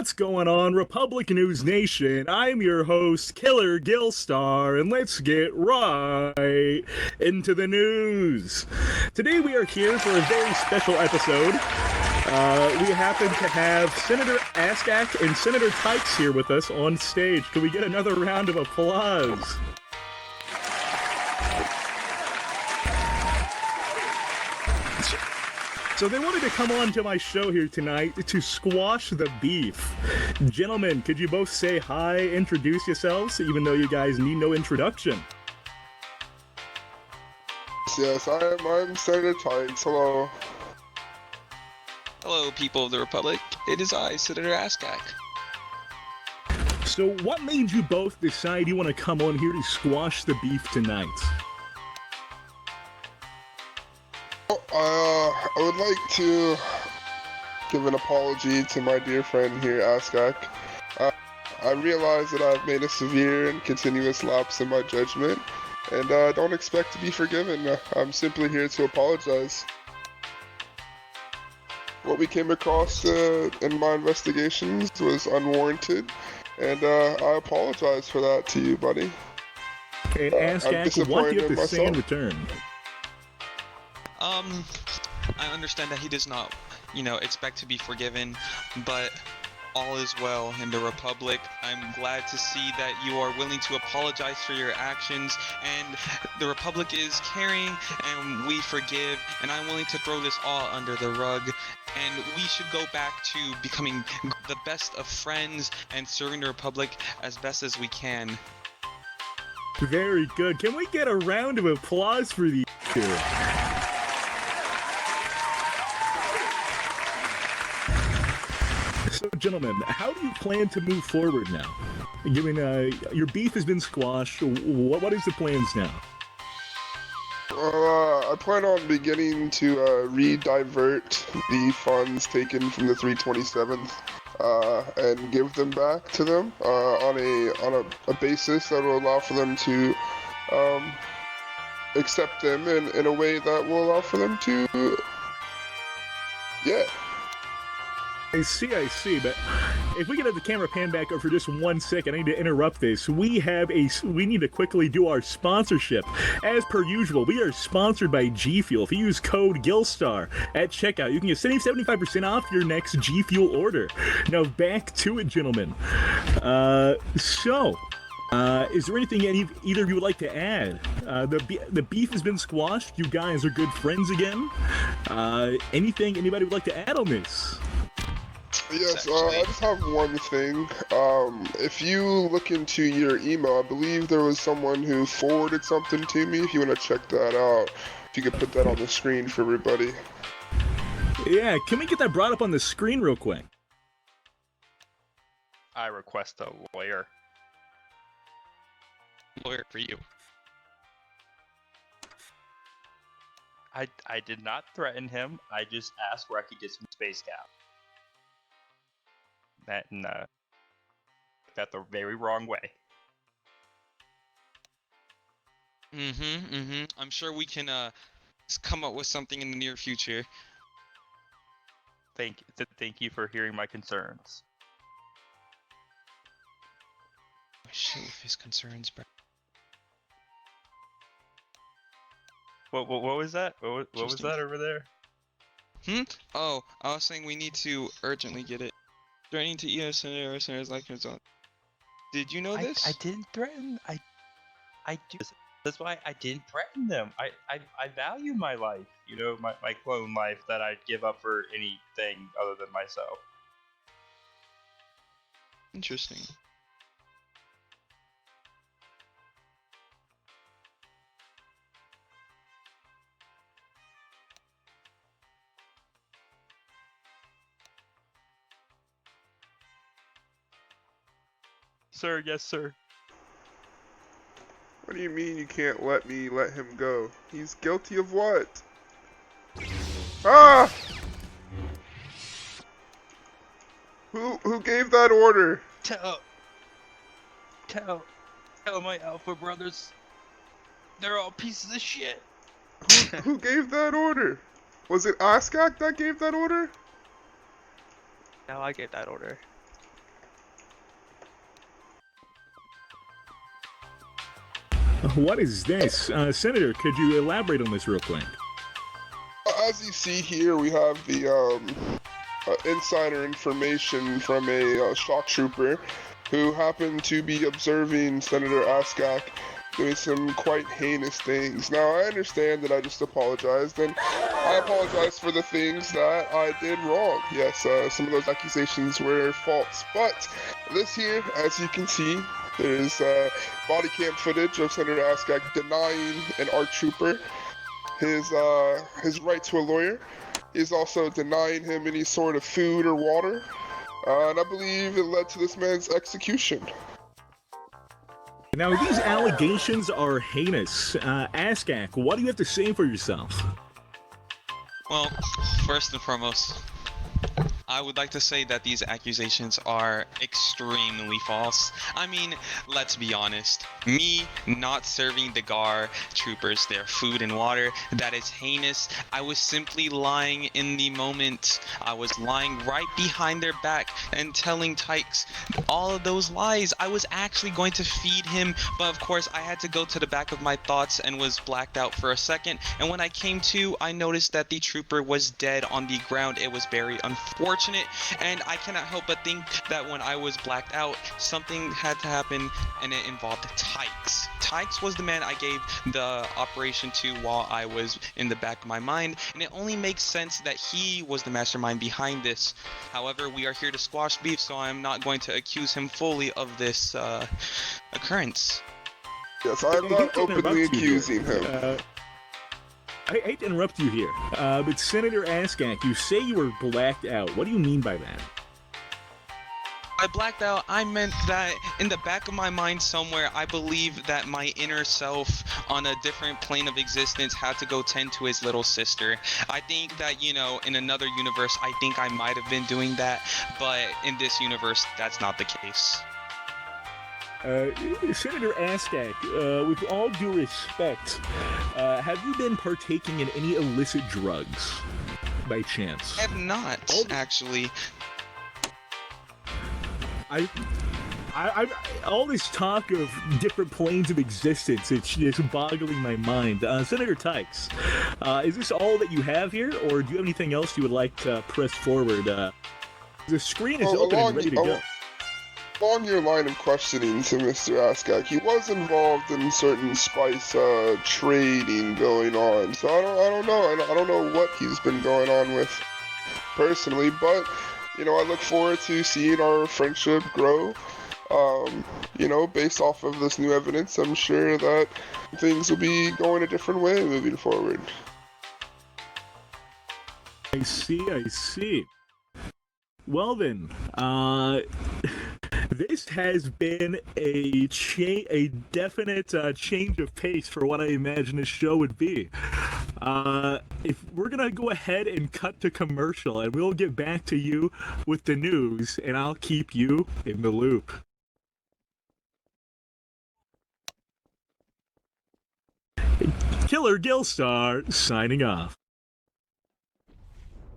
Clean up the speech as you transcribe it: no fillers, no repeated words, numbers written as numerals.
What's going on, Republic News Nation? I'm your host, Killer Gilstar, and let's get right into the news. Today we are here for a very special episode. We happen to have Senator Ask Aak and Senator Tikkes here with us on stage. Can we get another round of applause? So they wanted to come on to my show here tonight to squash the beef. Gentlemen, could you both say hi, introduce yourselves, even though you guys need no introduction? Yes, I'm Senator Tikkes. Hello. Hello, people of the Republic. It is I, Senator Ask Aak. So what made you both decide you want to come on here to squash the beef tonight? I would like to give an apology to my dear friend here, Ask Aak. I realize that I've made a severe and continuous lapse in my judgment, and I don't expect to be forgiven. I'm simply here to apologize. What we came across in my investigations was unwarranted, and I apologize for that to you, buddy. And Ask Aak, what do you have to say in return? I understand that he does not, expect to be forgiven, but all is well in the Republic. I'm glad to see that you are willing to apologize for your actions, and the Republic is caring, and we forgive, and I'm willing to throw this all under the rug, and we should go back to becoming the best of friends and serving the Republic as best as we can. Very good. Can we get a round of applause for these two? So, gentlemen, how do you plan to move forward now? Given your beef has been squashed, what is the plans now? I plan on beginning to re-divert the funds taken from the 327th and give them back to them on a basis that will allow for them to accept them in a way that will allow for them to, yeah. I see, but if we could have the camera pan back up for just 1 second, I need to interrupt this. We need to quickly do our sponsorship. As per usual, we are sponsored by G Fuel. If you use code GILSTAR at checkout, you can get 75% off your next G Fuel order. Now back to it, gentlemen. Is there anything either of you would like to add? The beef has been squashed. You guys are good friends again. Anything anybody would like to add on this? Yes, I just have one thing. If you look into your email, I believe there was someone who forwarded something to me. If you want to check that out, if you could put that on the screen for everybody. Yeah, can we get that brought up on the screen real quick? I request a lawyer. Lawyer for you. I did not threaten him. I just asked where I could get some space cap. That got the very wrong way. I'm sure we can come up with something in the near future. Thank you for hearing my concerns. Shoot with his concerns, bro. What was that? What was that over there? Oh, I was saying we need to urgently get it. Threatening to ES senators like yourself. Did you know this? I didn't threaten. I do. That's why I didn't threaten them. I value my life. My clone life that I'd give up for anything other than myself. Interesting. Sir, yes, sir. What do you mean you can't let me let him go? He's guilty of what? Ah! Who gave that order? Tell my Alpha brothers. They're all pieces of shit. Who gave that order? Was it Ask Aak that gave that order? No, I gave that order. what is this? Senator, could you elaborate on this real quick? As you see here, we have the insider information from a shock trooper who happened to be observing Senator Ask Aak doing some quite heinous things. Now, I understand that I just apologized, and I apologize for the things that I did wrong. Yes, some of those accusations were false, but this here, as you can see, there's body cam footage of Senator Ask Aak denying an ARC trooper his right to a lawyer. He's also denying him any sort of food or water, and I believe it led to this man's execution. Now, these allegations are heinous. Ask Aak, what do you have to say for yourself? Well, first and foremost, I would like to say that these accusations are extremely false. I mean, let's be honest. Me not serving the GAR troopers their food and water, that is heinous. I was simply lying in the moment. I was lying right behind their back and telling Tikkes all of those lies. I was actually going to feed him, but of course I had to go to the back of my thoughts and was blacked out for a second. And when I came to, I noticed that the trooper was dead on the ground. It was very unfortunate, and I cannot help but think that when I was blacked out, something had to happen, and it involved Tikkes. Tikkes was the man I gave the operation to while I was in the back of my mind, and it only makes sense that he was the mastermind behind this. However, we are here to squash beef, so I'm not going to accuse him fully of this occurrence. Yes, I'm not openly accusing him. I hate to interrupt you here, but Senator Ask Aak, you say you were blacked out. What do you mean by that? I blacked out. I meant that in the back of my mind somewhere, I believe that my inner self on a different plane of existence had to go tend to his little sister. I think that, you know, in another universe, I think I might have been doing that, but in this universe, that's not the case. Senator Ask Aak, with all due respect, have you been partaking in any illicit drugs by chance? I have not, actually. All this talk of different planes of existence, it's boggling my mind. Senator Tikkes, is this all that you have here, or do you have anything else you would like to press forward? The screen is open and ready to go. Along your line of questioning to Mr. Ask Aak, he was involved in certain spice trading going on. So I don't know. I don't know what he's been going on with personally, but you know, I look forward to seeing our friendship grow. You know, based off of this new evidence, I'm sure that things will be going a different way moving forward. I see. Well then, this has been a definite change of pace for what I imagined this show would be. If we're gonna go ahead and cut to commercial, and we'll get back to you with the news, and I'll keep you in the loop. Killer Gillstar signing off.